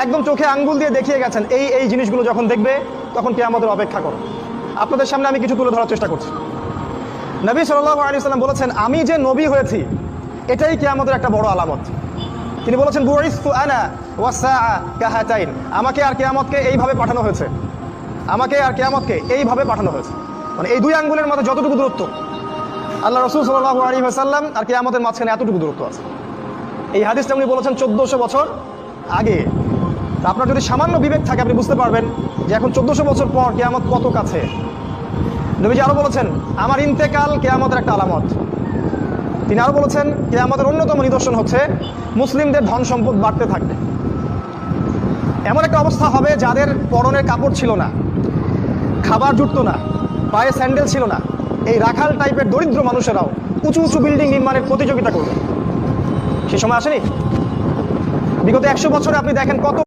একদম চোখে আঙ্গুল দিয়ে দেখিয়ে গেছেন এই এই জিনিসগুলো যখন দেখবে তখন কিয়ামতের অপেক্ষা করো। আপনাদের সামনে আমি কিছু তুলে ধরার চেষ্টা করছি। নবী সাল্লাল্লাহু আলাইহি ওয়াসাল্লাম বলেছেন, আমি যে নবী হয়েছি এটাই কিয়ামতের একটা বড় আলামত। তিনি বলেছেন, বুইসতু আনা ওয়াসসাআ কাহাতাইন, আমাকে আর কিয়ামতকে এইভাবে পাঠানো হয়েছে, আমাকে আর কিয়ামতকে এইভাবে পাঠানো হয়েছে। মানে এই দুই আঙ্গুলের মধ্যে যতটুকু দূরত্ব, আল্লাহ রাসূল সাল্লাল্লাহু আলাইহি ওয়াসাল্লাম আর কিয়ামতের মাঝখানে এতটুকু দূরত্ব আছে। এই হাদিসটা উনি বলেছেন 1400 বছর আগে। আপনার যদি সামান্য বিবেক থাকে আপনি বুঝতে পারবেন যে এখন 1400 বছর পর কিয়ামত কত কাছে। নবীজি আরো বলেছেন, আমার ইন্তেকাল কিয়ামতের একটা আলামত। তিনি আরো বলেছেন, কিয়ামতের অন্যতম নিদর্শন হচ্ছে মুসলিমদের ধন সম্পদ বাড়তে থাকবে। এমন একটা অবস্থা হবে যাদের পরনের কাপড় ছিল না, খাবার জুটতো না, পায়ে স্যান্ডেল ছিল না, এই রাখাল টাইপের দরিদ্র মানুষেরাও উঁচু উঁচু বিল্ডিং নির্মাণের প্রতিযোগিতা করবে। সে সময় আসেনি? বিগত 100 বছরে আপনি দেখেন কত